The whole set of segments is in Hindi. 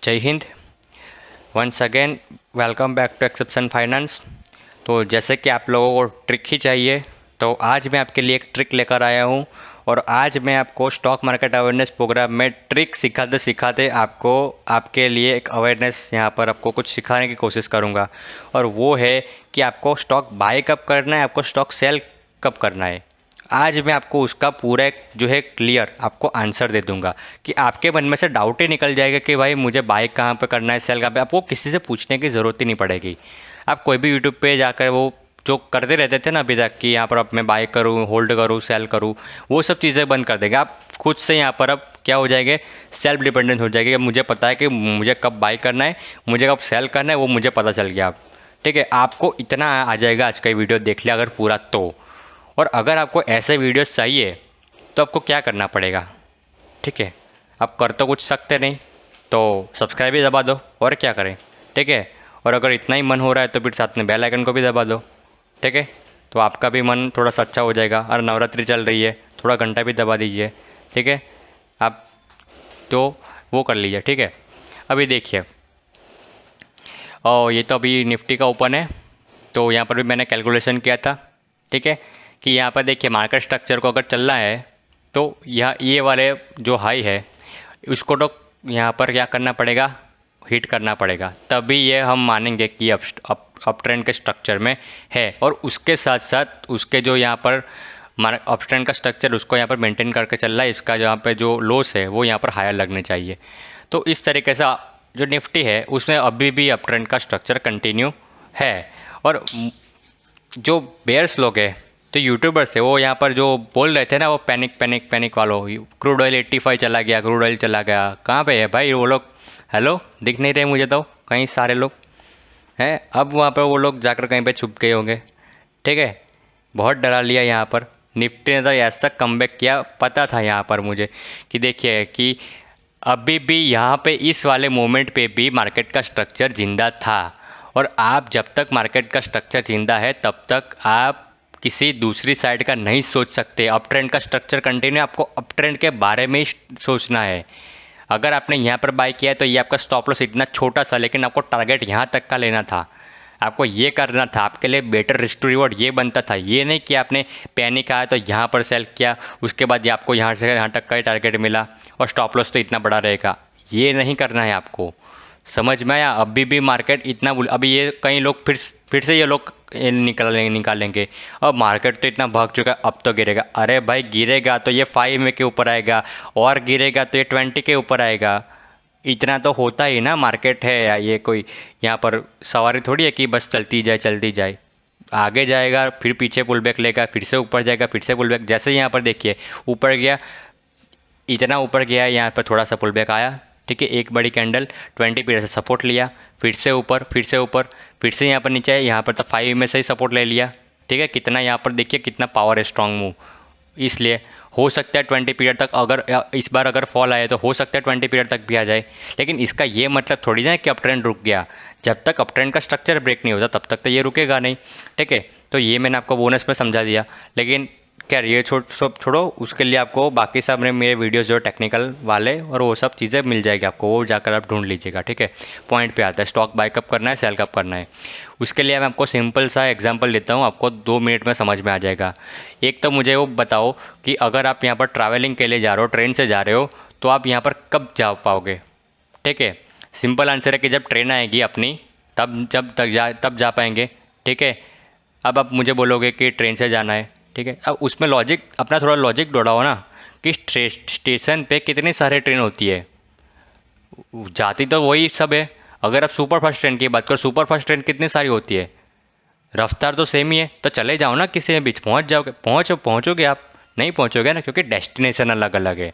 जय हिंद। Once again welcome back to exception finance. तो जैसे कि आप लोगों को ट्रिक ही चाहिए, तो आज मैं आपके लिए एक ट्रिक लेकर आया हूँ। और आज मैं आपको स्टॉक मार्केट अवेयरनेस प्रोग्राम में ट्रिक सिखाते सिखाते आपको आपके लिए एक अवेयरनेस यहाँ पर आपको कुछ सिखाने की कोशिश करूँगा। और वो है कि आपको स्टॉक बाय कब करना है, आपको स्टॉक सेल कब करना है। आज मैं आपको उसका पूरा एक जो है क्लियर आपको आंसर दे दूंगा कि आपके मन में से डाउट ही निकल जाएगा कि भाई मुझे बाय कहाँ पे करना है, सेल कहाँ पे। आपको किसी से पूछने की ज़रूरत ही नहीं पड़ेगी। आप कोई भी यूट्यूब पे जाकर वो जो करते रहते थे ना अभी तक कि यहाँ पर अब मैं बाय करूँ, होल्ड करूँ, सेल करूँ, वो सब चीज़ें बंद कर देंगे। आप खुद से यहाँ पर अब क्या हो जाएंगे, सेल्फ डिपेंडेंट हो जाएगी। मुझे पता है कि मुझे कब बाय करना है, मुझे कब सेल करना है, वो मुझे पता चल गया। ठीक है, आपको इतना आ जाएगा आज का वीडियो देख लिया अगर पूरा तो। और अगर आपको ऐसे वीडियोस चाहिए तो आपको क्या करना पड़ेगा, ठीक है। आप कर तो कुछ सकते नहीं, तो सब्सक्राइब ही दबा दो और क्या करें, ठीक है। और अगर इतना ही मन हो रहा है तो फिर साथ में बेल आइकन को भी दबा दो, ठीक है। तो आपका भी मन थोड़ा सा अच्छा हो जाएगा। और नवरात्रि चल रही है, थोड़ा घंटा भी दबा दीजिए, ठीक है। आप तो वो कर लीजिए, ठीक है। अभी देखिए, और ये तो अभी निफ्टी का ओपन है, तो यहाँ पर भी मैंने कैलकुलेशन किया था, ठीक है। कि यहाँ पर देखिए मार्केट स्ट्रक्चर को अगर चलना है तो यह ये वाले जो हाई है उसको तो यहाँ पर क्या करना पड़ेगा, हिट करना पड़ेगा, तभी ये हम मानेंगे कि अप ट्रेंड के स्ट्रक्चर में है। और उसके साथ साथ उसके जो यहाँ पर अप ट्रेंड का स्ट्रक्चर उसको यहाँ पर मेंटेन करके चल रहा है, इसका यहाँ पे जो लोस है वो यहाँ पर हायर लगने चाहिए। तो इस तरीके से जो निफ्टी है उसमें अभी भी अप ट्रेंड का स्ट्रक्चर कंटिन्यू है। और जो बेयर्स लोग हैं, तो यूट्यूबर्स है, वो यहाँ पर जो बोल रहे थे ना, वो पैनिक पैनिक पैनिक वालों, क्रूड ऑयल 85 चला गया, क्रूड ऑयल चला गया, कहाँ पे है भाई वो लोग? हेलो, दिख नहीं रहे मुझे तो कहीं सारे लोग हैं। अब वहाँ पर वो लोग जाकर कहीं पे छुप गए होंगे, ठीक है। बहुत डरा लिया यहाँ पर निफ्टी ने, तो ऐसा कमबैक किया। पता था यहाँ पर मुझे कि देखिए कि अभी भी यहाँ पे इस वाले मोमेंट पे भी मार्केट का स्ट्रक्चर ज़िंदा था। और आप जब तक मार्केट का स्ट्रक्चर ज़िंदा है तब तक आप किसी दूसरी साइड का नहीं सोच सकते। अप ट्रेंड का स्ट्रक्चर कंटिन्यू, आपको अप ट्रेंड के बारे में ही सोचना है। अगर आपने यहाँ पर बाय किया है तो ये आपका स्टॉप लॉस इतना छोटा सा, लेकिन आपको टारगेट यहाँ तक का लेना था, आपको ये करना था। आपके लिए बेटर रिस्क टू रिवॉर्ड ये बनता था। ये नहीं कि आपने पैनिक आया तो यहाँ पर सेल किया, उसके बाद ये आपको यहाँ से यहाँ तक का ही टारगेट मिला और स्टॉप लॉस तो इतना बड़ा रहेगा। ये नहीं करना है आपको, समझ में आया? अभी भी मार्केट इतना अभी ये कई लोग फिर से ये लोग निकालेंगे अब मार्केट तो इतना भाग चुका है, अब तो गिरेगा। अरे भाई, गिरेगा तो ये 5 में के ऊपर आएगा, और गिरेगा तो ये 20 के ऊपर आएगा। इतना तो होता ही ना, मार्केट है या ये कोई यहाँ पर सवारी थोड़ी है कि बस चलती जाए। आगे जाएगा, फिर पीछे पुल बैक लेगा, फिर से ऊपर जाएगा, फिर से पुल बैक। जैसे यहाँ पर देखिए ऊपर गया, इतना ऊपर गया, यहाँ पर थोड़ा सा पुल बैक आया, ठीक है। एक बड़ी कैंडल 20 पीरियड से सपोर्ट लिया, फिर से ऊपर, फिर से ऊपर, फिर से यहाँ पर नीचे है, यहाँ पर तो 5 में से ही सपोर्ट ले लिया, ठीक है। कितना यहाँ पर देखिए कितना पावर है, स्ट्रॉन्ग मूव। इसलिए हो सकता है 20 पीरियड तक, अगर इस बार अगर फॉल आए तो हो सकता है 20 पीरियड तक भी आ जाए। लेकिन इसका ये मतलब थोड़ी ना कि अप ट्रेंड रुक गया। जब तक अप ट्रेंड का स्ट्रक्चर ब्रेक नहीं होता तब तक तो ये रुकेगा नहीं, ठीक है। तो ये मैंने आपको बोनस में समझा दिया। लेकिन खैर ये सब छोड़ो, उसके लिए आपको बाकी सब मेरे वीडियोस जो टेक्निकल वाले और वो सब चीज़ें मिल जाएगी आपको, वो जाकर आप ढूंढ लीजिएगा, ठीक है। पॉइंट पे आता है, स्टॉक बाय कब करना है, सेल कब करना है। उसके लिए मैं आपको सिंपल सा एग्जांपल देता हूँ, आपको 2 मिनट में समझ में आ जाएगा। एक तो मुझे वो बताओ कि अगर आप यहाँ पर ट्रैवलिंग के लिए जा रहे हो, ट्रेन से जा रहे हो, तो आप यहाँ पर कब जा पाओगे, ठीक है। सिंपल आंसर है कि जब ट्रेन आएगी अपनी, तब जा पाएंगे, ठीक है। अब आप मुझे बोलोगे कि ट्रेन से जाना है, ठीक है। अब उसमें लॉजिक, अपना थोड़ा लॉजिक दौड़ाओ ना कि स्टेशन पे कितनी सारी ट्रेन होती है। जाती तो वही सब है। अगर आप सुपर फास्ट ट्रेन की बात करो, सुपर फास्ट ट्रेन कितनी सारी होती है, रफ्तार तो सेम ही है। तो चले जाओ ना, किसी में बीच पहुंच जाओगे, पहुंचोगे आप? नहीं पहुंचोगे ना, क्योंकि डेस्टिनेशन अलग अलग है।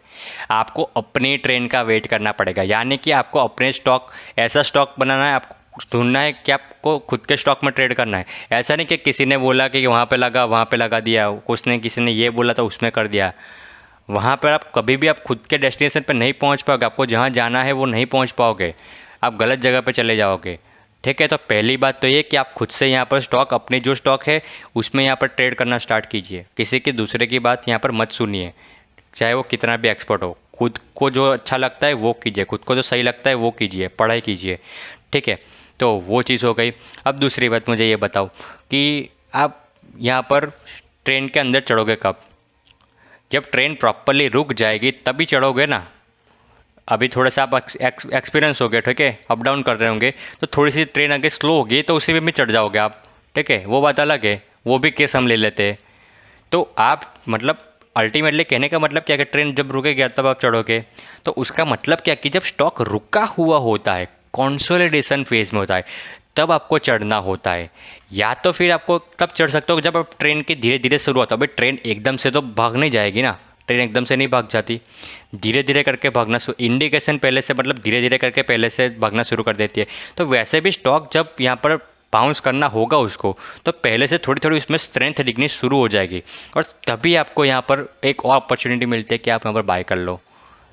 आपको अपनी ट्रेन का वेट करना पड़ेगा, यानी कि आपको अपने स्टॉक, ऐसा स्टॉक बनाना है, आपको ढूंढना है कि आपको खुद के स्टॉक में ट्रेड करना है। ऐसा नहीं कि किसी ने बोला कि वहाँ पे लगा दिया, किसी ने ये बोला तो उसमें कर दिया। वहाँ पर आप कभी भी आप खुद के डेस्टिनेशन पर नहीं पहुँच पाओगे। आपको जहाँ जाना है वो नहीं पहुँच पाओगे, आप गलत जगह पर चले जाओगे, ठीक है। तो पहली बात तो ये कि आप खुद से यहाँ पर स्टॉक, अपनी जो स्टॉक है उसमें यहाँ पर ट्रेड करना स्टार्ट कीजिए। किसी की दूसरे की बात यहाँ पर मत सुनिए, चाहे वो कितना भी एक्सपर्ट हो। खुद को जो अच्छा लगता है वो कीजिए, खुद को जो सही लगता है वो कीजिए, पढ़ाई कीजिए, ठीक है। तो वो चीज़ हो गई। अब दूसरी बात मुझे ये बताओ कि आप यहाँ पर ट्रेन के अंदर चढ़ोगे कब? जब ट्रेन प्रॉपरली रुक जाएगी तभी चढ़ोगे ना। अभी थोड़ा सा आप एक्सपीरियंस हो गया, ठीक है, अप डाउन कर रहे होंगे, तो थोड़ी सी ट्रेन आगे स्लो होगी तो उसी में भी चढ़ जाओगे आप, ठीक है, वो बात अलग है, वो भी केस हम ले लेते हैं। तो आप मतलब अल्टीमेटली कहने का मतलब क्या है कि ट्रेन जब रुकेगी तब आप चढ़ोगे, तो उसका मतलब क्या कि जब स्टॉक रुका हुआ होता है, कंसोलिडेशन फेज में होता है, तब आपको चढ़ना होता है। या तो फिर आपको तब चढ़ सकते हो जब आप ट्रेन की धीरे धीरे शुरुआत हो। अभी ट्रेन एकदम से तो भाग नहीं जाएगी ना, ट्रेन एकदम से नहीं भाग जाती, धीरे धीरे करके भागना इंडिकेशन पहले से मतलब धीरे धीरे करके पहले से भागना शुरू कर देती है। तो वैसे भी स्टॉक जब यहाँ पर बाउंस करना होगा उसको, तो पहले से थोड़ी थोड़ी उसमें स्ट्रेंथ दिखनी शुरू हो जाएगी, और तभी आपको यहाँ पर एक और अपॉर्चुनिटी मिलती है कि आप यहाँ पर बाय कर लो।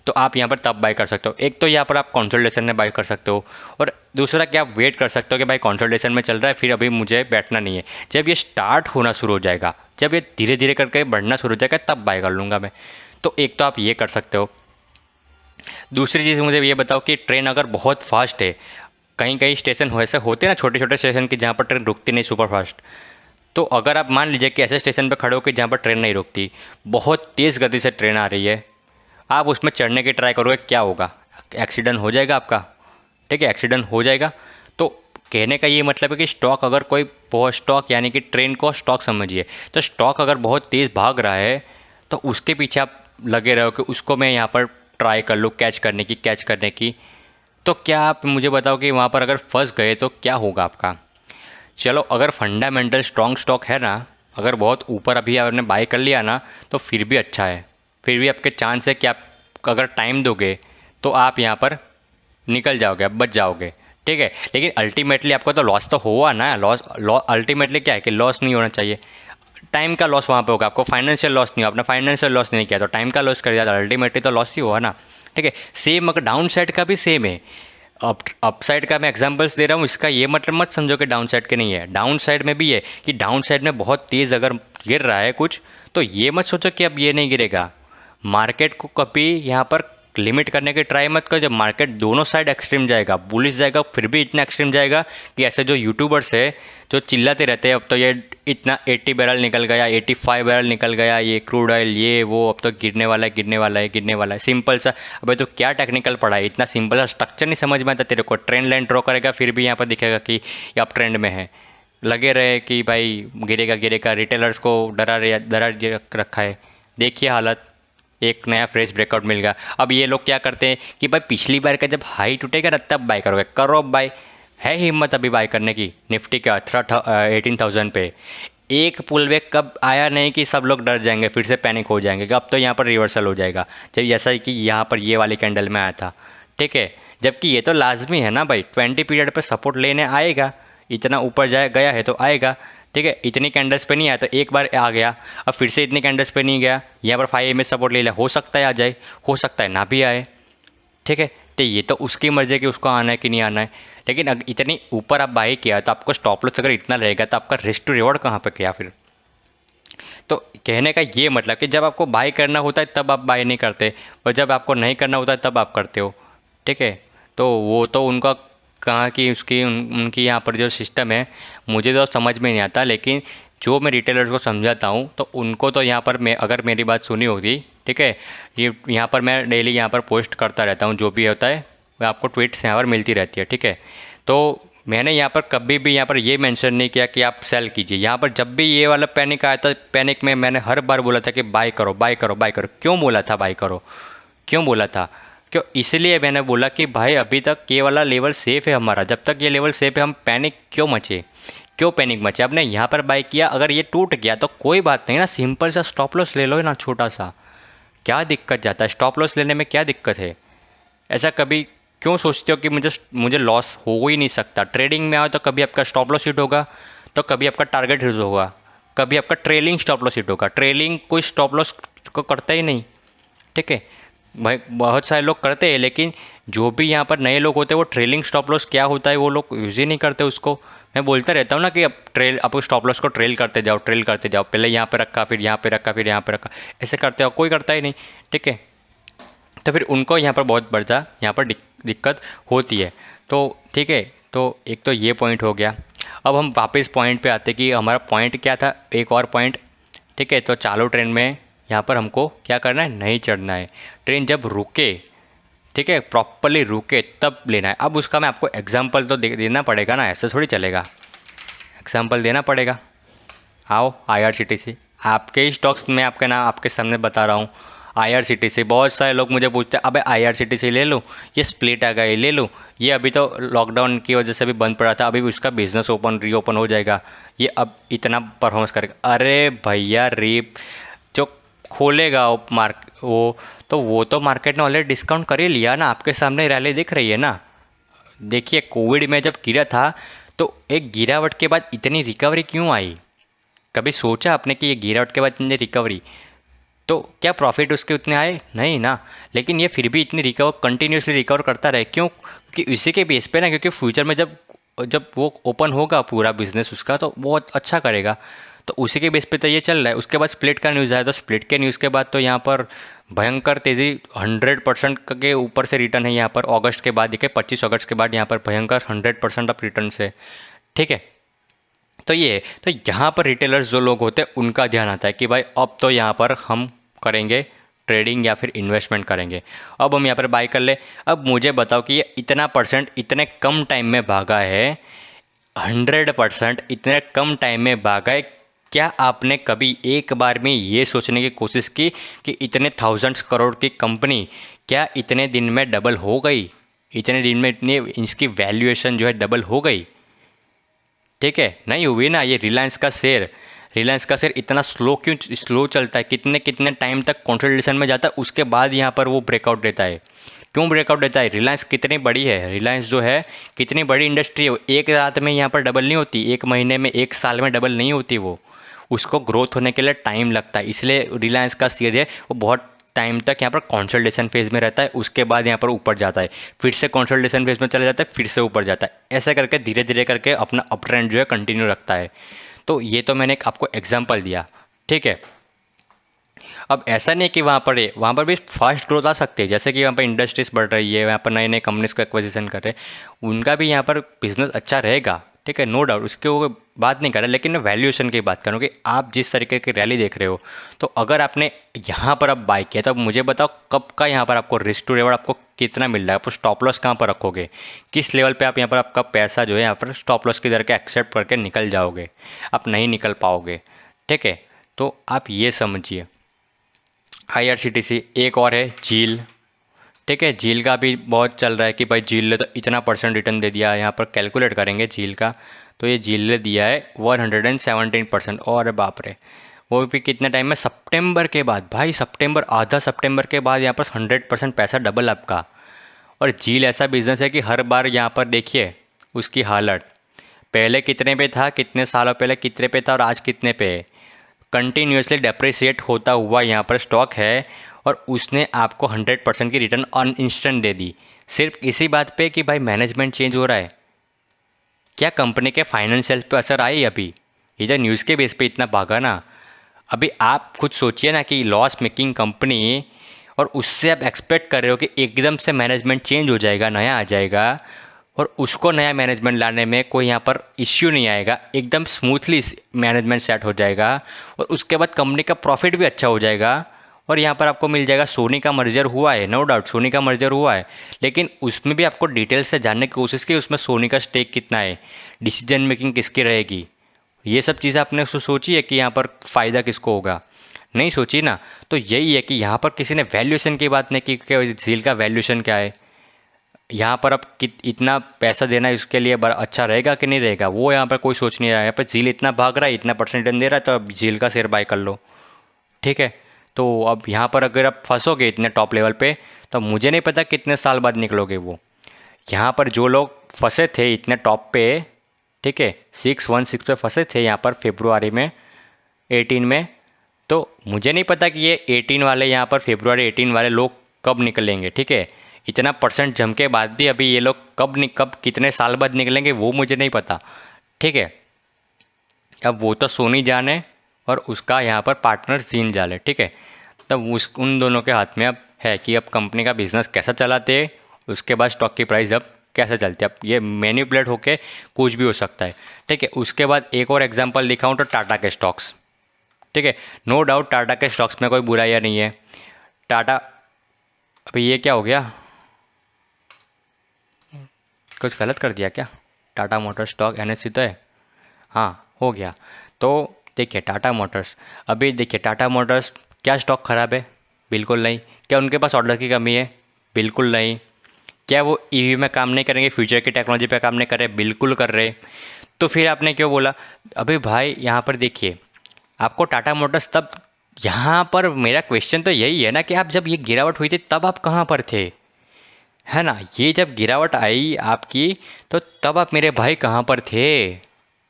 तो आप यहाँ पर तब बाय कर सकते हो। एक तो यहाँ पर आप कंसोलिडेशन में बाय कर सकते हो, और दूसरा कि आप वेट कर सकते हो कि भाई कंसोलिडेशन में चल रहा है, फिर अभी मुझे बैठना नहीं है। जब ये स्टार्ट होना शुरू हो जाएगा, जब ये धीरे धीरे करके बढ़ना शुरू हो जाएगा, तब बाय कर लूँगा मैं। तो एक तो आप ये कर सकते हो। दूसरी चीज़ मुझे ये बताओ कि ट्रेन अगर बहुत फास्ट है, कहीं कहीं स्टेशन हो ऐसे होते हैं ना छोटे छोटे स्टेशन की जहाँ पर ट्रेन रुकती नहीं सुपर फास्ट, तो अगर आप मान लीजिए कि ऐसे स्टेशन पर खड़े हो कि जहाँ पर ट्रेन नहीं रुकती, बहुत तेज़ गति से ट्रेन आ रही है, आप उसमें चढ़ने की ट्राई करोगे, क्या होगा? एक्सीडेंट हो जाएगा आपका, ठीक है, एक्सीडेंट हो जाएगा। तो कहने का ये मतलब है कि स्टॉक अगर कोई बहुत स्टॉक यानी कि ट्रेन को स्टॉक समझिए, तो स्टॉक अगर बहुत तेज़ भाग रहा है तो उसके पीछे आप लगे रहो कि उसको मैं यहाँ पर ट्राई कर लूँ कैच करने की। तो क्या आप मुझे बताओ कि वहाँ पर अगर फंस गए तो क्या होगा आपका? चलो अगर फंडामेंटल स्ट्रॉन्ग स्टॉक है ना, अगर बहुत ऊपर अभी आपने बाय कर लिया ना, तो फिर भी अच्छा है, फिर भी आपके चांस है कि आप अगर टाइम दोगे तो आप यहाँ पर निकल जाओगे, आप बच जाओगे, ठीक है। लेकिन अल्टीमेटली आपको तो लॉस तो हुआ ना, अल्टीमेटली क्या है कि लॉस नहीं होना चाहिए। टाइम का लॉस वहाँ पे होगा, आपको फाइनेंशियल लॉस नहीं हो, आपने फाइनेंशियल लॉस नहीं किया तो टाइम का लॉस कर दिया, तो अल्टीमेटली तो लॉस ही हुआ ना, ठीक है। सेम अगर डाउन साइड का भी सेम है। अप साइड का मैं एग्जांपल्स दे रहा हूँ, इसका ये मतलब मत समझो कि डाउन साइड के नहीं है, डाउन साइड में भी है कि डाउन साइड में बहुत तेज़ अगर गिर रहा है कुछ, तो ये मत सोचो कि अब ये नहीं गिरेगा। मार्केट को कभी यहाँ पर लिमिट करने की ट्राई मत करो। जब मार्केट दोनों साइड एक्सट्रीम जाएगा, बुलिश जाएगा, फिर भी इतना एक्सट्रीम जाएगा कि ऐसे जो यूट्यूबर्स है जो चिल्लाते रहते हैं अब तो ये इतना 80 बैरल निकल गया, 85 बैरल निकल गया, ये क्रूड ऑयल ये वो, अब तो गिरने वाला है गिरने वाला है गिरने वाला है। सिंपल सा, अबे तो क्या टेक्निकल पढ़ा है, इतना सिंपल सा स्ट्रक्चर नहीं समझ में आता तेरे को। ट्रेंड लाइन ड्रॉ करेगा फिर भी यहाँ पर दिखेगा कि ये अब ट्रेंड में है, लगे रहे कि भाई गिरेगा गिरेगा, रिटेलर्स को डरा रखा है। देखिए हालत, एक नया फ्रेश ब्रेकआउट मिल गया। अब ये लोग क्या करते हैं कि भाई पिछली बार का जब हाई टूटेगा ना तब बाय करोगे, करो बाय, है हिम्मत अभी बाय करने की। निफ्टी के 18,000 पे एक पुल बैक कब आया नहीं कि सब लोग डर जाएंगे, फिर से पैनिक हो जाएंगे कि अब तो यहाँ पर रिवर्सल हो जाएगा, जब जैसा कि यहाँ पर ये वाली कैंडल में आया था, ठीक है। जबकि ये तो लाजमी है ना भाई, 20 पीरियड पर सपोर्ट लेने आएगा, इतना ऊपर जाए गया है तो आएगा, ठीक है। इतनी कैंडल्स पे नहीं आया तो एक बार आ गया, अब फिर से इतनी कैंडल्स पे नहीं गया, यहाँ पर 5 EMA सपोर्ट ले लिया, हो सकता है आ जाए, हो सकता है ना भी आए, ठीक है। तो ये तो उसकी मर्ज़ी है कि उसको आना है कि नहीं आना है। लेकिन अगर इतनी ऊपर आप बाई किया तो आपको स्टॉप लॉस अगर इतना रहेगा तो आपका रिस्क टू रिवॉर्ड कहाँ पे किया फिर? तो कहने का ये मतलब कि जब आपको बाई करना होता है तब आप बाई नहीं करते, और जब आपको नहीं करना होता है तब आप करते हो, ठीक है। तो वो तो उनका कहाँ की उसकी उनकी यहाँ पर जो सिस्टम है मुझे तो समझ में नहीं आता, लेकिन जो मैं रिटेलर्स को समझाता हूँ तो उनको तो यहाँ पर मैं अगर मेरी बात सुनी होगी, ठीक है, ये यहाँ पर मैं डेली यहाँ पर पोस्ट करता रहता हूँ, जो भी होता है वो आपको ट्वीट्स यहाँ पर मिलती रहती है, ठीक है। तो मैंने यहाँ पर कभी भी यहाँ पर ये मेंशन नहीं किया कि आप सेल कीजिए। यहाँ पर जब भी ये वाला पैनिक आया था, पैनिक में मैंने हर बार बोला था कि बाय करो बाय करो बाय करो। क्यों बोला था बाय करो, क्यों बोला था? क्यों? इसलिए मैंने बोला कि भाई अभी तक ये वाला लेवल सेफ़ है हमारा, जब तक ये लेवल सेफ़ है हम पैनिक क्यों मचे, क्यों पैनिक मचे? आपने यहाँ पर बाय किया, अगर ये टूट गया तो कोई बात नहीं ना, सिंपल सा स्टॉप लॉस ले लो ना, छोटा सा, क्या दिक्कत जाता है? स्टॉप लॉस लेने में क्या दिक्कत है? ऐसा कभी क्यों सोचते हो कि मुझे लॉस हो ही नहीं सकता? ट्रेडिंग में आओ तो कभी आपका स्टॉप लॉस हिट होगा, तो कभी आपका टारगेट हिट होगा, कभी आपका ट्रेलिंग स्टॉप लॉस हिट होगा। ट्रेलिंग कोई स्टॉप लॉस को करता ही नहीं, ठीक है भाई, बहुत सारे लोग करते हैं, लेकिन जो भी यहाँ पर नए लोग होते हैं वो ट्रेलिंग स्टॉप लॉस क्या होता है वो लोग यूज़ ही नहीं करते उसको। मैं बोलता रहता हूँ ना कि आप स्टॉप लॉस को ट्रेल करते जाओ, ट्रेल करते जाओ, पहले यहाँ पे रखा, फिर यहाँ पे रखा, फिर यहाँ पे रखा, ऐसे करते हो, कोई करता ही नहीं, ठीक है। तो फिर उनको यहाँ पर बहुत बड़ा यहाँ पर दिक्कत होती है। तो ठीक है, तो एक तो ये पॉइंट हो गया। अब हम वापस पॉइंट पे आते कि हमारा पॉइंट क्या था, एक और पॉइंट। ठीक है, तो चालू ट्रेन में यहाँ पर हमको क्या करना है, नहीं चढ़ना है। ट्रेन जब रुके, ठीक है, प्रॉपरली रुके तब लेना है। अब उसका मैं आपको एग्जांपल तो देना पड़ेगा ना, ऐसे थोड़ी चलेगा, एग्जांपल देना पड़ेगा। आओ आईआरसीटीसी, आपके ही स्टॉक्स में आपके नाम आपके सामने बता रहा हूँ। आईआरसीटीसी, बहुत सारे लोग मुझे पूछते हैं अबे आईआरसीटीसी ले लूँ, ये स्प्लिट आ गई ले लूँ, ये अभी तो लॉकडाउन की वजह से भी बंद पड़ा था, अभी उसका बिजनेस रीओपन हो जाएगा, ये अब इतना परफॉर्मेंस करेगा। अरे भैया जो खोलेगा वो तो मार्केट ने ऑलरेडी डिस्काउंट कर ही लिया ना, आपके सामने रैली दिख रही है ना। देखिए कोविड में जब गिरा था तो एक गिरावट के बाद इतनी रिकवरी क्यों आई? कभी सोचा आपने कि ये गिरावट के बाद इतनी रिकवरी, तो क्या प्रॉफिट उसके उतने आए? नहीं ना। लेकिन ये फिर भी इतनी कंटिन्यूसली रिकवर करता रहे, क्यों? क्योंकि इसी के बेस पे ना, क्योंकि फ्यूचर में जब जब वो ओपन होगा पूरा बिजनेस उसका तो बहुत अच्छा करेगा। तो उसी के बेस पे तो ये चल रहा है। उसके बाद स्प्लिट का न्यूज़ आया, तो स्प्लिट के न्यूज़ के बाद तो यहाँ पर भयंकर तेज़ी 100% के ऊपर से रिटर्न है यहाँ पर। अगस्त के बाद देखिए 25 अगस्त के बाद यहाँ पर भयंकर 100% ऑफ रिटर्न से। ठीक है, तो ये तो यहाँ पर रिटेलर्स जो लोग होते हैं उनका ध्यान आता है कि भाई अब तो यहाँ पर हम करेंगे ट्रेडिंग या फिर इन्वेस्टमेंट करेंगे। अब हम यहाँ पर बाई कर ले। अब मुझे बताओ कि ये इतना परसेंट इतने कम टाइम में भागा है, 100% इतने कम टाइम में भागा है। क्या आपने कभी एक बार में ये सोचने की कोशिश की कि इतने थाउजेंड्स करोड़ की कंपनी क्या इतने दिन में डबल हो गई? इतने दिन में इतनी इसकी वैल्यूएशन जो है डबल हो गई? ठीक है, नहीं हुई ना। ये रिलायंस का शेयर इतना स्लो चलता है, कितने कितने टाइम तक कंसोलिडेशन में जाता है, उसके बाद यहाँ पर वो ब्रेकआउट देता है। क्यों ब्रेकआउट देता है? रिलायंस कितनी बड़ी है, रिलायंस जो है कितनी बड़ी इंडस्ट्री है। एक रात में यहाँ पर डबल नहीं होती, एक महीने में, एक साल में डबल नहीं होती वो। उसको ग्रोथ होने के लिए टाइम लगता है। इसलिए रिलायंस का शेयर है वो बहुत टाइम तक यहाँ पर कंसोलिडेशन फेज़ में रहता है, उसके बाद यहाँ पर ऊपर जाता है, फिर से कंसोलिडेशन फेज़ में चला जाता है, फिर से ऊपर जाता है। ऐसा करके धीरे धीरे करके अपना अप ट्रेंड जो है कंटिन्यू रखता है। तो ये तो मैंने आपको एग्जांपल दिया। ठीक है, अब ऐसा नहीं है कि वहाँ पर भी फास्ट ग्रोथ आ सकती है। जैसे कि वहाँ पर इंडस्ट्रीज बढ़ रही है, वहाँ पर नए नए कंपनीज को एक्विजिशन कर रहे हैं, उनका भी यहाँ पर बिजनेस अच्छा रहेगा। ठीक है, नो डाउट, उसके वो बात नहीं कर रहा, लेकिन मैं वैल्यूएशन की बात करूँ कि आप जिस तरीके की रैली देख रहे हो, तो अगर आपने यहाँ पर अब बाई किया तो मुझे बताओ कब का यहाँ पर आपको रिस्क टू रिवॉर्ड आपको कितना मिल रहा है? आपको स्टॉप लॉस कहाँ पर रखोगे? किस लेवल पे आप यहाँ पर आपका पैसा जो है यहाँ पर स्टॉप लॉस की दर के एक्सेप्ट करके निकल जाओगे? आप नहीं निकल पाओगे। ठीक है, तो आप ये समझिए। आईआरसीटीसी, एक और है झील। ठीक है, झील का भी बहुत चल रहा है कि भाई झील ने तो इतना परसेंट रिटर्न दे दिया है। यहाँ पर कैलकुलेट करेंगे झील का, तो ये झील ने दिया है 117%। और बाप रे, वो भी कितने टाइम में? सितंबर के बाद। भाई सितंबर, आधा सितंबर के बाद यहाँ पर 100% पैसा डबल आपका। और झील ऐसा बिजनेस है कि हर बार यहाँ पर देखिए उसकी हालत, पहले कितने पे था, कितने सालों पहले कितने पे था और आज कितने पे है। कंटिन्यूसली डेप्रिसिएट होता हुआ यहाँ पर स्टॉक है, और उसने आपको 100% की रिटर्न ऑन इंस्टेंट दे दी, सिर्फ इसी बात पे कि भाई मैनेजमेंट चेंज हो रहा है। क्या कंपनी के फाइनेंशियल्स पे असर आई? अभी ये जो न्यूज़ के बेस पे इतना भागा ना, अभी आप खुद सोचिए ना कि लॉस मेकिंग कंपनी, और उससे आप एक्सपेक्ट कर रहे हो कि एकदम से मैनेजमेंट चेंज हो जाएगा, नया आ जाएगा, और उसको नया मैनेजमेंट लाने में कोई यहाँ पर इश्यू नहीं आएगा, एकदम स्मूथली मैनेजमेंट सेट हो जाएगा, और उसके बाद कंपनी का प्रॉफिट भी अच्छा हो जाएगा। और यहाँ पर आपको मिल जाएगा, सोनी का मर्जर हुआ है, नो डाउट सोनी का मर्जर हुआ है, लेकिन उसमें भी आपको डिटेल से जानने की कोशिश की उसमें सोनी का स्टेक कितना है, डिसीजन मेकिंग किसकी रहेगी, ये सब चीज़ें आपने सोची है कि यहाँ पर फ़ायदा किसको होगा? नहीं सोची ना। तो यही है कि यहाँ पर किसी ने वैल्यूएशन की बात नहीं की कि झील का वैल्यूएशन क्या है, यहाँ पर अब इतना पैसा देना इसके लिए बड़ा अच्छा रहेगा कि नहीं रहेगा, वो यहाँ पर कोई सोच नहीं रहा है। यहाँ पर झील इतना भाग रहा है, इतना परसेंट रिटर्न दे रहा है, तो अब झील का शेयर बाय कर लो। ठीक है, तो अब यहाँ पर अगर आप फंसोगे इतने टॉप लेवल पे, तो मुझे नहीं पता कितने साल बाद निकलोगे वो। यहाँ पर जो लोग फंसे थे इतने टॉप पे, ठीक है, 616 पे फंसे थे यहाँ पर फेब्रुआरी में 18 में, तो मुझे नहीं पता कि ये 18 वाले यहाँ पर फेब्रुआरी 18 वाले लोग कब निकलेंगे। ठीक है, इतना परसेंट जम के बाद भी अभी ये लोग कब कितने साल बाद निकलेंगे वो मुझे नहीं पता। ठीक है, अब वो तो सोनी जाने और उसका यहाँ पर पार्टनर जीन जाले। ठीक है, तब उन दोनों के हाथ में अब है कि अब कंपनी का बिजनेस कैसा चलाते हैं, उसके बाद स्टॉक की प्राइस अब कैसे चलती है। अब ये मैनिपुलेट होके कुछ भी हो सकता है, ठीक है। उसके बाद एक और एग्जांपल दिखाऊं तो टाटा के स्टॉक्स, ठीक है। नो डाउट टाटा के स्टॉक्स में कोई बुराइयाँ नहीं है। टाटा, अभी ये क्या हो गया, कुछ गलत कर दिया क्या? टाटा मोटर स्टॉक एनएससी तो है, हाँ हो गया। तो देखिए टाटा मोटर्स, अभी देखिए टाटा मोटर्स, क्या स्टॉक ख़राब है? बिल्कुल नहीं। क्या उनके पास ऑर्डर की कमी है? बिल्कुल नहीं। क्या वो ईवी में काम नहीं करेंगे, फ्यूचर की टेक्नोलॉजी पे काम नहीं कर रहे? बिल्कुल कर रहे। तो फिर आपने क्यों बोला? अभी भाई यहाँ पर देखिए, आपको टाटा मोटर्स तब, यहाँ पर मेरा क्वेश्चन तो यही है ना कि आप जब ये गिरावट हुई थी तब आप कहाँ पर थे, है ना? ये जब गिरावट आई आपकी, तो तब आप मेरे भाई कहाँ पर थे?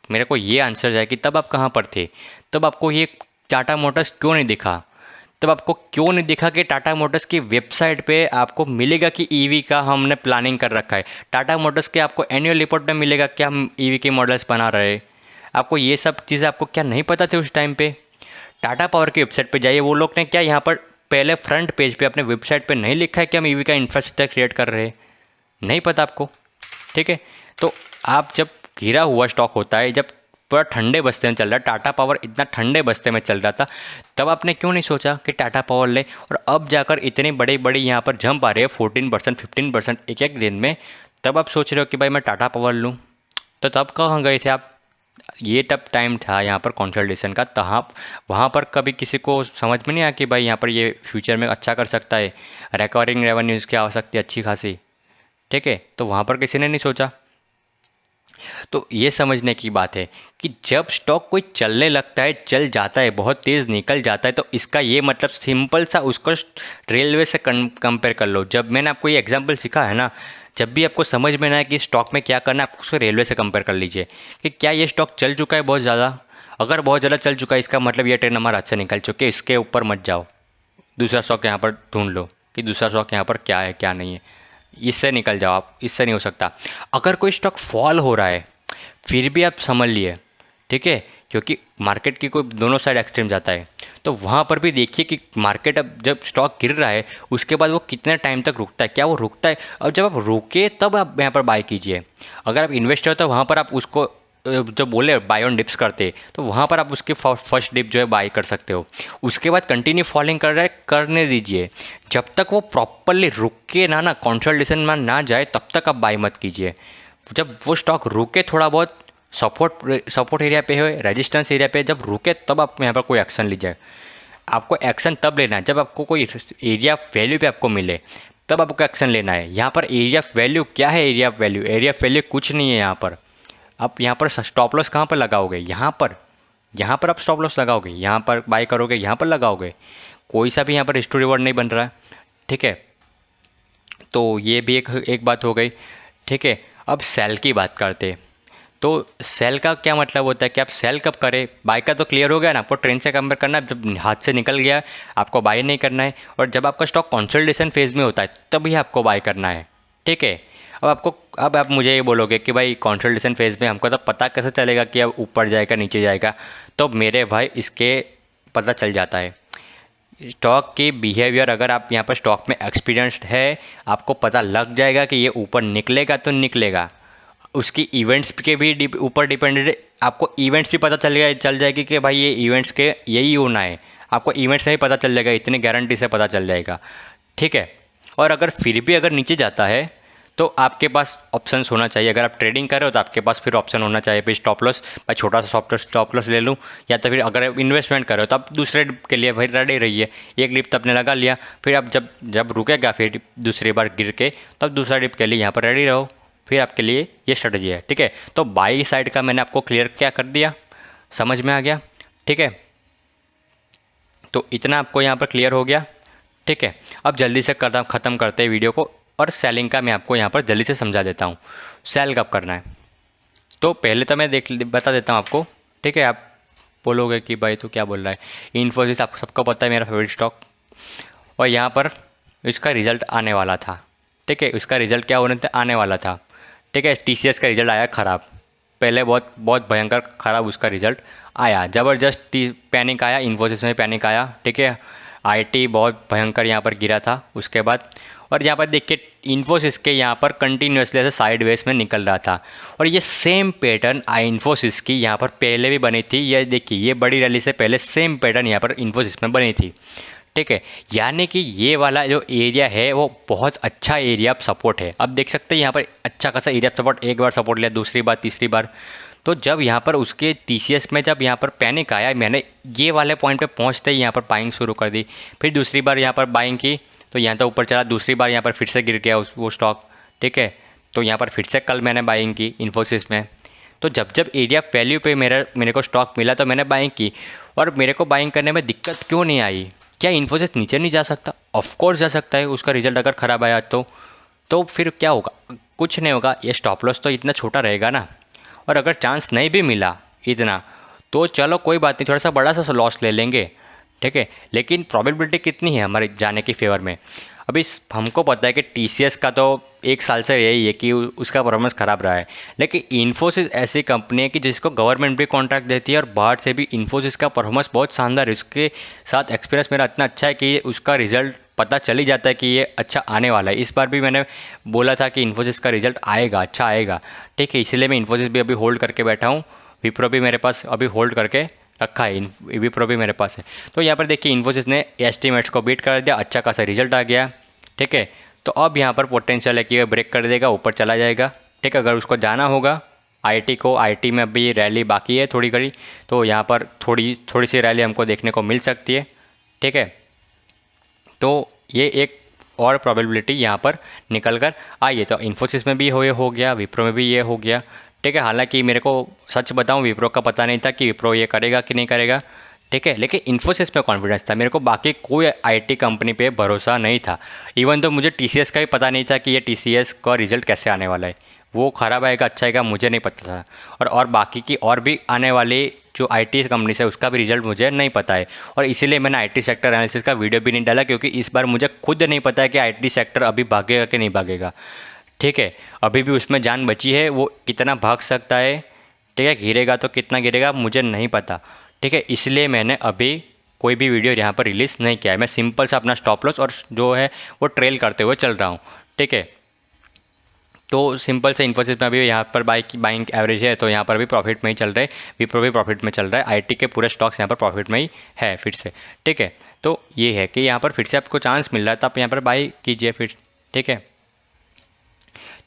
मेरे को ये आंसर जाए कि तब आप कहाँ पर थे। तब आपको ये टाटा मोटर्स क्यों नहीं दिखा? तब आपको क्यों नहीं दिखा कि टाटा मोटर्स की वेबसाइट पे आपको मिलेगा कि ईवी का हमने प्लानिंग कर रखा है? टाटा मोटर्स के आपको एनुअल रिपोर्ट में मिलेगा कि हम ईवी के मॉडल्स बना रहे हैं? आपको ये सब चीज़ें आपको क्या नहीं पता थी उस टाइम पे? टाटा पावर की वेबसाइट पे जाइए, वो लोग ने क्या यहाँ पर पहले फ्रंट पेज पे अपने वेबसाइट पे नहीं लिखा है कि हम ईवी का इंफ्रास्ट्रक्चर क्रिएट कर रहे हैं? नहीं पता आपको, ठीक है। तो आप जब गिरा हुआ स्टॉक होता है, जब पूरा ठंडे बस्ते में चल रहा है, टाटा पावर इतना ठंडे बस्ते में चल रहा था, तब आपने क्यों नहीं सोचा कि टाटा पावर ले? और अब जाकर इतनी बड़ी बड़ी यहाँ पर जंप आ रही है 14% 15% एक एक दिन में, तब आप सोच रहे हो कि भाई मैं टाटा पावर लूँ। तो तब कहाँ गए थे आप? ये तब टाइम था यहाँ पर कंसल्टेशन का, तहाँ वहाँ पर कभी किसी को समझ में नहीं आया कि भाई यहाँ पर ये फ्यूचर में अच्छा कर सकता है, रिकवरिंग रेवेन्यूज़ की आ सकती है अच्छी खासी, ठीक है। तो वहाँ पर किसी ने नहीं सोचा। तो ये समझने की बात है कि जब स्टॉक कोई चलने लगता है, चल जाता है, बहुत तेज़ निकल जाता है, तो इसका ये मतलब सिंपल सा उसको रेलवे से कंपेयर कर लो। जब मैंने आपको ये एग्जांपल सीखा है ना, जब भी आपको समझ में ना आए कि स्टॉक में क्या करना है, आप उसको रेलवे से कंपेयर कर लीजिए कि क्या ये स्टॉक चल चुका है बहुत ज़्यादा। अगर बहुत ज़्यादा चल चुका है, इसका मतलब ये ट्रेन हमारा हाथ से निकल चुके, इसके ऊपर मत जाओ, दूसरा स्टॉक यहाँ पर ढूंढ लो कि दूसरा स्टॉक यहाँ पर क्या है क्या नहीं है, इससे निकल जाओ आप, इससे नहीं हो सकता। अगर कोई स्टॉक फॉल हो रहा है फिर भी आप समझ लिए, ठीक है, क्योंकि मार्केट की कोई दोनों साइड एक्सट्रीम जाता है, तो वहाँ पर भी देखिए कि मार्केट अब जब स्टॉक गिर रहा है उसके बाद वो कितने टाइम तक रुकता है, क्या वो रुकता है? और जब आप रुके तब आप यहाँ पर बाय कीजिए। अगर आप इन्वेस्टर हो तो वहाँ पर आप उसको जो बोले बाय ऑन डिप्स करते, तो वहाँ पर आप उसके फर्स्ट डिप जो है बाय कर सकते हो। उसके बाद कंटिन्यू फॉलिंग कर रहा है, करने दीजिए, जब तक वो प्रॉपरली रुक के ना कंसोलिडेशन में ना जाए तब तक आप बाय मत कीजिए। जब वो स्टॉक रुके, थोड़ा बहुत सपोर्ट एरिया पे है, रेजिस्टेंस एरिया पे जब रुके, तब आप यहाँ पर कोई एक्शन लीजिए। आपको एक्शन तब लेना है जब आपको कोई एरिया ऑफ वैल्यू पे आपको मिले, तब आपको एक्शन लेना है। यहाँ पर एरिया ऑफ वैल्यू क्या है? Area of value, area of value कुछ नहीं है यहाँ पर। आप यहाँ पर स्टॉप लॉस कहाँ पर लगाओगे? यहाँ पर आप स्टॉप लॉस लगाओगे, यहाँ पर बाय करोगे, यहाँ पर लगाओगे। कोई सा भी यहाँ पर रिस्क रिवॉर्ड नहीं बन रहा है, ठीक है। तो ये भी एक बात हो गई, ठीक है। अब सेल की बात करते हैं, तो सेल का क्या मतलब होता है कि आप सेल कब करें? बाय का तो क्लियर हो गया ना, आपको ट्रेंड से कंपेयर करना है, जब हाथ से निकल गया आपको बाय नहीं करना है। और जब आपका स्टॉक कंसोलिडेशन फेज़ में होता है तभी आपको बाय करना है, ठीक है। अब आप मुझे ये बोलोगे कि भाई कंसोलिडेशन फेज़ में हमको तो पता कैसे चलेगा कि अब ऊपर जाएगा नीचे जाएगा? तो मेरे भाई इसके पता चल जाता है स्टॉक की बिहेवियर। अगर आप यहाँ पर स्टॉक में एक्सपीरियंस्ड है, आपको पता लग जाएगा कि ये ऊपर निकलेगा तो निकलेगा। उसकी इवेंट्स के भी ऊपर डिपेंडेड है, आपको इवेंट्स भी पता चल जाएगी कि भाई ये इवेंट्स के यही होना है। आपको इवेंट्स में भी पता चल जाएगा, इतनी गारंटी से पता चल जाएगा, ठीक है। और अगर फिर भी अगर नीचे जाता है तो आपके पास ऑप्शंस होना चाहिए। अगर आप ट्रेडिंग कर रहे हो तो आपके पास फिर ऑप्शन होना चाहिए, फिर स्टॉप लॉस, मैं छोटा सा स्टॉप लॉस ले लूँ, या तो फिर अगर आप इन्वेस्टमेंट कर रहे हो तो आप दूसरे डिप के लिए भाई रेडी रहिए। एक डिप तो आपने लगा लिया, फिर आप जब रुकेगा फिर दूसरी बार गिर के, तब दूसरा डिप के लिए यहाँ पर रेडी रहो, फिर आपके लिए ये स्ट्रेटजी है, ठीक है। तो बाई साइड का मैंने आपको क्लियर क्या कर दिया, समझ में आ गया, ठीक है। तो इतना आपको यहाँ पर क्लियर हो गया, ठीक है। अब जल्दी से ख़त्म करते हैं वीडियो को, और सेलिंग का मैं आपको यहाँ पर जल्दी से समझा देता हूँ, सेल कब करना है। तो पहले तो मैं बता देता हूँ आपको, ठीक है। आप बोलोगे कि भाई तो क्या बोल रहा है, इन्फोसिस आपको सबको पता है मेरा फेवरेट स्टॉक, और यहाँ पर इसका रिज़ल्ट आने वाला था, ठीक है। इसका रिज़ल्ट क्या होने आने वाला था, ठीक है। टीसीएस का रिज़ल्ट आया ख़राब, पहले बहुत भयंकर ख़राब उसका रिज़ल्ट आया, ज़बरदस्त पैनिक आया, इन्फोसिस में पैनिक आया, ठीक है। आईटी बहुत भयंकर यहाँ पर गिरा था उसके बाद। और यहाँ पर देखिए इन्फोसिस के यहाँ पर कंटिन्यूसली ऐसे साइडवेज में निकल रहा था। और ये सेम पैटर्न इन्फोसिस की यहाँ पर पहले भी बनी थी। ये देखिए ये बड़ी रैली से पहले सेम पैटर्न यहाँ पर इन्फोसिस में बनी थी, ठीक है। यानी कि ये वाला जो एरिया है वो बहुत अच्छा एरिया सपोर्ट है। अब देख सकते हैं यहाँ पर अच्छा खासा एरिया सपोर्ट, एक बार सपोर्ट लिया, दूसरी बार, तीसरी बार। तो जब यहाँ पर उसके टीसीएस में जब यहाँ पर पैनिक आया, मैंने ये वाले पॉइंट पे पहुँचते ही यहाँ पर बाइंग शुरू कर दी। फिर दूसरी बार यहाँ पर बाइंग की तो यहाँ तो ऊपर चला, दूसरी बार यहाँ पर फिर से गिर गया वो स्टॉक, ठीक है। तो यहाँ पर फिर से कल मैंने बाइंग की इन्फोसिस में। तो जब जब एरिया वैल्यू पे मेरे को स्टॉक मिला तो मैंने बाइंग की। और मेरे को बाइंग करने में दिक्कत क्यों नहीं आई? क्या इन्फोसिस नीचे नहीं जा सकता? ऑफ कोर्स जा सकता है। उसका रिजल्ट अगर ख़राब आया तो फिर क्या होगा? कुछ नहीं होगा। ये स्टॉप लॉस तो इतना छोटा रहेगा ना। और अगर चांस नहीं भी मिला इतना तो चलो कोई बात नहीं, थोड़ा सा बड़ा सा लॉस ले लेंगे, ठीक है। लेकिन प्रोबेबिलिटी कितनी है हमारे जाने की फेवर में? अभी हमको पता है कि टीसीएस का तो एक साल से यही है कि उसका परफॉर्मेंस ख़राब रहा है। लेकिन इन्फोसिस ऐसी कंपनी है कि जिसको गवर्नमेंट भी कॉन्ट्रैक्ट देती है और बाहर से भी इन्फोसिस का परफॉर्मेंस बहुत शानदार है। उसके साथ एक्सपीरियंस मेरा इतना अच्छा है कि उसका रिजल्ट पता चल ही जाता है कि ये अच्छा आने वाला है। इस बार भी मैंने बोला था कि इन्फोसिस का रिजल्ट आएगा, अच्छा आएगा, ठीक है। इसलिए मैं इन्फोसिस भी अभी होल्ड करके बैठा हूँ। विप्रो भी मेरे पास अभी होल्ड करके रखा है, विप्रो भी मेरे पास है। तो यहाँ पर देखिए इन्फोसिस ने एस्टीमेट्स को बीट कर दिया, अच्छा खासा रिजल्ट आ गया, ठीक है। तो अब यहाँ पर पोटेंशियल है कि ये ब्रेक कर देगा, ऊपर चला जाएगा, ठीक है। अगर उसको जाना होगा आईटी में अभी रैली बाकी है थोड़ी कड़ी, तो यहाँ पर थोड़ी सी रैली हमको देखने को मिल सकती है, ठीक है। तो ये एक और प्रोबेबिलिटी यहाँ पर निकल कर आई है। तो इन्फोसिस में भी हो गया, विप्रो में भी ये हो गया, ठीक है। हालांकि मेरे को सच बताऊँ विप्रो का पता नहीं था कि विप्रो ये करेगा कि नहीं करेगा, ठीक है। लेकिन इन्फोसिस में कॉन्फिडेंस था मेरे को, बाकी कोई आईटी कंपनी पे भरोसा नहीं था। इवन तो मुझे टीसीएस का भी पता नहीं था कि ये टीसीएस का रिजल्ट कैसे आने वाला है, वो ख़राब आएगा अच्छा आएगा मुझे नहीं पता था। और बाकी की और भी आने वाली जो आईटी कंपनी है उसका भी रिजल्ट मुझे नहीं पता है। और इसीलिए मैंने आईटी सेक्टर एनालिसिस का वीडियो भी नहीं डाला, क्योंकि इस बार मुझे खुद नहीं पता है कि आईटी सेक्टर अभी भागेगा कि नहीं भागेगा, ठीक है। अभी भी उसमें जान बची है, वो कितना भाग सकता है, ठीक है। गिरेगा तो कितना गिरेगा मुझे नहीं पता, ठीक है। इसलिए मैंने अभी कोई भी वीडियो यहाँ पर रिलीज़ नहीं किया है। मैं सिंपल सा अपना स्टॉप लॉस और जो है वो ट्रेल करते हुए चल रहा हूँ, ठीक है। तो सिंपल से इन्फोसिस में अभी यहाँ पर बाइंग एवरेज है, तो यहाँ पर भी प्रॉफिट में ही चल रहे हैं, विप्रो भी प्रॉफिट में चल रहा है, आईटी के पूरे स्टॉक्स यहाँ पर प्रॉफिट में ही है फिर से, ठीक है। तो ये है कि यहाँ पर फिर से आपको चांस मिल रहा है तो आप यहाँ पर बाई कीजिए फिर, ठीक है।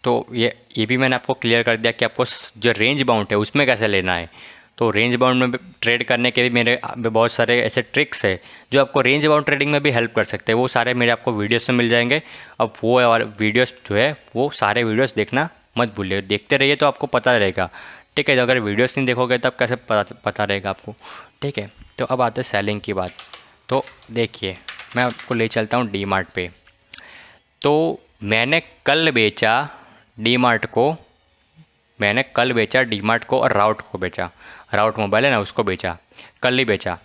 तो ये भी मैंने आपको क्लियर कर दिया कि आपको जो रेंज बाउंड है उसमें कैसे लेना है। तो रेंज बाउंड में ट्रेड करने के भी मेरे बहुत सारे ऐसे ट्रिक्स है जो आपको रेंज बाउंड ट्रेडिंग में भी हेल्प कर सकते हैं। वो सारे मेरे आपको वीडियोस में मिल जाएंगे। अब वो और वीडियोस जो है वो सारे वीडियोस देखना मत भूलिए, देखते रहिए तो आपको पता रहेगा, ठीक है। तो अगर वीडियोस नहीं देखोगे तब कैसे पता रहेगा आपको, ठीक है। तो अब आते हैं सेलिंग की बात। तो देखिए मैं आपको ले चलता हूँ डी मार्ट पे। तो मैंने कल बेचा डी मार्ट को और राउट को बेचा। राउट मोबाइल है ना, उसको बेचा, कल ही बेचा,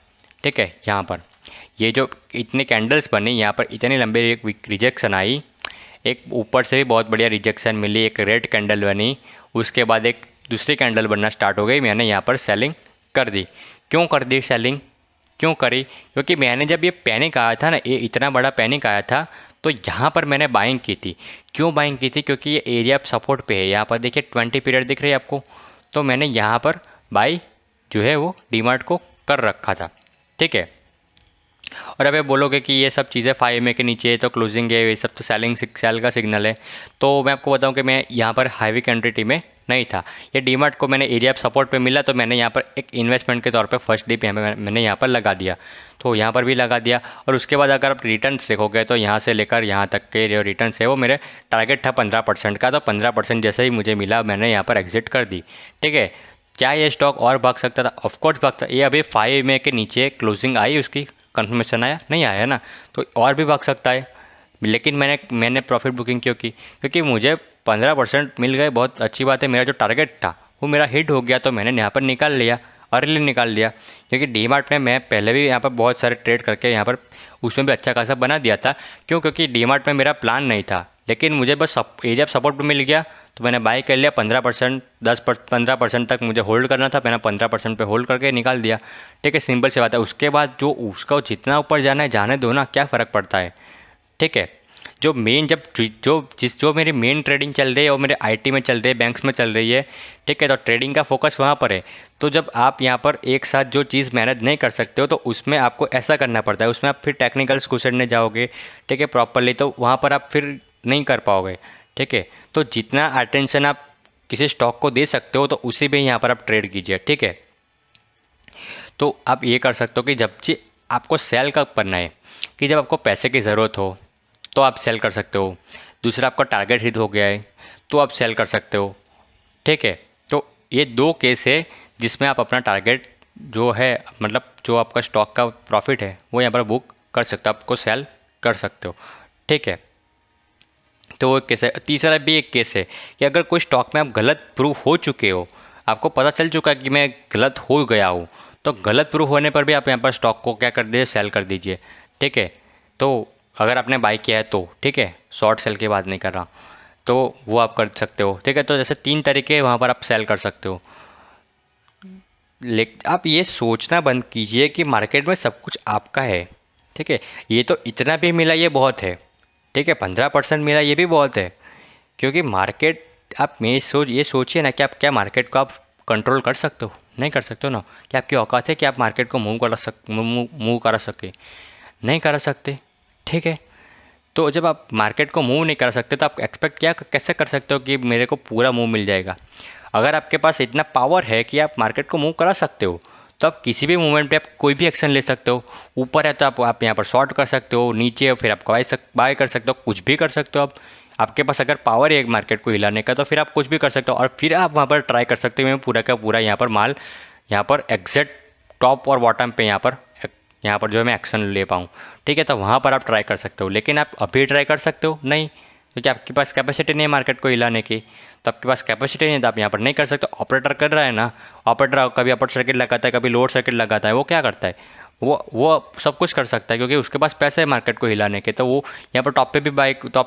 ठीक है। यहाँ पर ये जो इतने कैंडल्स बनी, यहाँ पर इतनी लंबी रिजेक्शन आई, एक ऊपर से भी बहुत बढ़िया रिजेक्शन मिली, एक रेड कैंडल बनी, उसके बाद एक दूसरी कैंडल बनना स्टार्ट हो गई। मैंने यहाँ पर सेलिंग कर दी। क्यों कर दी सेलिंग, क्यों करी? क्योंकि मैंने जब ये पैनिक आया था ना, ये इतना बड़ा पैनिक आया था, तो यहाँ पर मैंने बाइंग की थी। क्यों बाइंग की थी? क्योंकि ये एरिया सपोर्ट पे है। यहाँ पर देखिए 20 पीरियड दिख रही है आपको, तो मैंने यहाँ पर बाई जो है वो डीमार्ट को कर रखा था, ठीक है। और अब आप बोलोगे कि ये सब चीज़ें 5 के नीचे है तो क्लोजिंग है, ये सब तो सेल का सिग्नल है। तो मैं आपको बताऊं कि मैं यहाँ पर हाईवी क्वांटिटी में नहीं था। ये डीमार्ट को मैंने एरिया सपोर्ट पे मिला तो मैंने यहाँ पर एक इन्वेस्टमेंट के तौर पे फर्स्ट डिप यहाँ पे मैंने यहाँ पर लगा दिया, तो यहाँ पर भी लगा दिया। और उसके बाद अगर आप रिटर्न्स देखोगे तो यहाँ से लेकर यहाँ तक के जो रिटर्न्स है वो मेरे टारगेट था 15% का, तो 15% जैसे ही मुझे मिला मैंने यहाँ पर एग्जिट कर दी, ठीक है। क्या ये स्टॉक और भाग सकता था? ऑफकोर्स भागता। ये अभी 5 के नीचे क्लोजिंग आई, उसकी कंफर्मेशन आया नहीं आया ना, तो और भी भाग सकता है। लेकिन मैंने प्रॉफिट बुकिंग क्यों की? क्योंकि मुझे 15% मिल गए, बहुत अच्छी बात है। मेरा जो टारगेट था वो मेरा हिट हो गया, तो मैंने यहाँ पर निकाल लिया। अर्ली निकाल दिया। क्योंकि डीमार्ट में मैं पहले भी यहाँ पर बहुत सारे ट्रेड करके यहाँ पर उसमें भी अच्छा खासा बना दिया था। क्यों? क्योंकि डीमार्ट में मेरा प्लान नहीं था, लेकिन मुझे बस एरिया सपोर्ट मिल गया तो मैंने बाई कर लिया। 15% 15% तक मुझे होल्ड करना था, मैंने 15% पे होल्ड करके निकाल दिया। ठीक है, सिंपल सी बात है। उसके बाद जो उसका जितना ऊपर जाना है जाने दो ना, क्या फ़र्क पड़ता है। ठीक है, जो मेन जब जो मेरी मेन ट्रेडिंग चल रही है वो मेरे आईटी में चल रही है, बैंक्स में चल रही है। ठीक है, तो ट्रेडिंग का फोकस वहाँ पर है। तो जब आप यहाँ पर एक साथ जो चीज़ मैनेज नहीं कर सकते हो तो उसमें आपको ऐसा करना पड़ता है, उसमें आप फिर टेक्निकल्स घुसड़ने जाओगे। ठीक है, प्रॉपरली, तो वहाँ पर आप फिर नहीं कर पाओगे। ठीक है, तो जितना अटेंशन आप किसी स्टॉक को दे सकते हो तो उसी में यहाँ पर आप ट्रेड कीजिए। ठीक है, तो आप ये कर सकते हो कि जब जी आपको सेल कब करना है, कि जब आपको पैसे की ज़रूरत हो तो आप सेल कर सकते हो। दूसरा, आपका टारगेट हिट हो गया है तो आप सेल कर सकते हो। ठीक है, तो ये दो केस है जिसमें आप अपना टारगेट जो है, मतलब जो आपका स्टॉक का प्रॉफिट है वो यहाँ पर बुक कर सकते हो, आपको सेल कर सकते हो। ठीक है, तो वो एक केस है। तीसरा भी एक केस है कि अगर कोई स्टॉक में आप गलत प्रूफ हो चुके हो, आपको पता चल चुका है कि मैं गलत हो गया हूँ, तो गलत प्रूफ होने पर भी आप यहाँ पर स्टॉक को क्या कर दीजिए, सेल कर दीजिए। ठीक है, तो अगर आपने बाई किया है तो ठीक है, शॉर्ट सेल की बात नहीं कर रहा, तो वो आप कर सकते हो। ठीक है, तो जैसे 3 तरीके वहाँ पर आप सेल कर सकते हो। लेकिन आप ये सोचना बंद कीजिए कि मार्केट में सब कुछ आपका है। ठीक है, ये तो इतना भी मिला ये बहुत है। ठीक है, 15% मिला ये भी बहुत है। क्योंकि मार्केट, आप ये सोचिए ना कि आप क्या मार्केट को आप कंट्रोल कर सकते हो? नहीं कर सकते हो ना। कि आपकी औकात है कि आप मार्केट को मूव करा सके? नहीं करा सकते। ठीक है, तो जब आप मार्केट को मूव नहीं कर सकते तो आप एक्सपेक्ट क्या कैसे कर सकते हो कि मेरे को पूरा मूव मिल जाएगा? अगर आपके पास इतना पावर है कि आप मार्केट को मूव करा सकते हो तो आप किसी भी मूवमेंट पे आप कोई भी एक्शन ले सकते हो। ऊपर है तो आप यहाँ पर शॉर्ट कर सकते हो, नीचे है फिर आप बाय कर सकते हो, कुछ भी कर सकते हो आप। आपके पास अगर पावर है एक मार्केट को हिलाने का तो फिर आप कुछ भी कर सकते हो और फिर आप वहाँ पर ट्राई कर सकते हो मैं पूरा का पूरा यहाँ पर माल यहाँ पर एग्जैक्ट टॉप और बॉटम पे यहाँ पर जो है मैं एक्शन ले पाऊँ। ठीक है, तो वहाँ पर आप ट्राई कर सकते हो। लेकिन आप अभी ट्राई कर सकते हो नहीं, क्योंकि आपके पास कैपेसिटी नहीं है मार्केट को हिलाने की। तो आपके पास कैपेसिटी नहीं है तो आप यहाँ पर नहीं कर सकते। ऑपरेटर कर रहा है ना, ऑपरेटर कभी अपर सर्किट लगाता है, कभी लोअर सर्किट लगाता है, वो क्या करता है, वो सब कुछ कर सकता है क्योंकि उसके पास पैसे है मार्केट को हिलाने के। तो वो यहाँ पर टॉप पे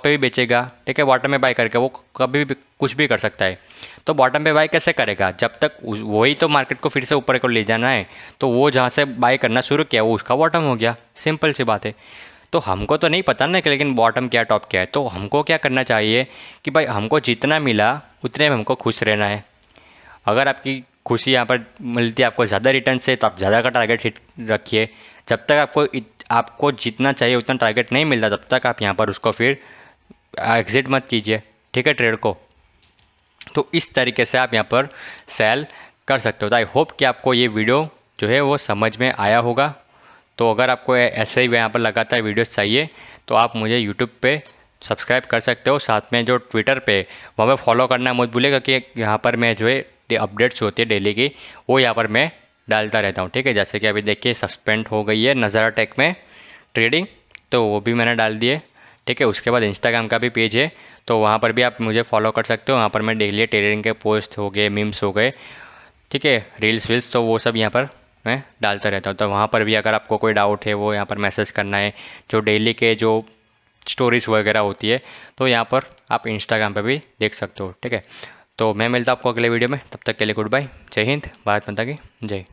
भी बेचेगा। ठीक है, बॉटम में बाय करके वो कभी भी कुछ भी कर सकता है। तो बॉटम पे बाय कैसे करेगा? जब तक वही तो मार्केट को फिर से ऊपर को ले जाना है, तो वो जहाँ से बाय करना शुरू किया वो उसका बॉटम हो गया। सिंपल सी बात है। तो हमको तो नहीं पता ना कि लेकिन बॉटम क्या टॉप क्या है। तो हमको क्या करना चाहिए कि भाई हमको जितना मिला उतने में हमको खुश रहना है। अगर आपकी खुशी यहाँ पर मिलती है आपको ज़्यादा रिटर्न से तो आप ज़्यादा का टारगेट हिट रखिए। जब तक आपको जितना चाहिए उतना टारगेट नहीं मिलता तब तक आप यहाँ पर उसको फिर एग्जिट मत कीजिए। ठीक है, ट्रेड को। तो इस तरीके से आप यहाँ पर सेल कर सकते हो। तो आई होप कि आपको ये वीडियो जो है वो समझ में आया होगा। तो अगर आपको ऐसे ही यहाँ पर लगातार वीडियोस चाहिए तो आप मुझे यूट्यूब पे सब्सक्राइब कर सकते हो। साथ में जो ट्विटर पे वहाँ पे फॉलो करना मत भूलिएगा कि यहाँ पर मैं जो है अपडेट्स होती है डेली की वो यहाँ पर मैं डालता रहता हूँ। ठीक है, जैसे कि अभी देखिए सस्पेंड हो गई है नज़ारा टेक में ट्रेडिंग, तो वो भी मैंने डाल दिए। ठीक है, उसके बाद इंस्टाग्राम का भी पेज है तो वहाँ पर भी आप मुझे फॉलो कर सकते हो। वहाँ पर मैं डेली ट्रेडिंग के पोस्ट हो गए, मीम्स हो गए, ठीक है, रील्स वील्स, तो वो सब यहाँ पर मैं डालता रहता हूँ। तो वहाँ पर भी अगर आपको कोई डाउट है वो यहाँ पर मैसेज करना है। जो डेली के जो स्टोरीज़ वगैरह होती है तो यहाँ पर आप इंस्टाग्राम पे भी देख सकते हो। ठीक है, तो मैं मिलता हूँ आपको अगले वीडियो में। तब तक के लिए गुड बाय, जय हिंद, भारत माता की जय।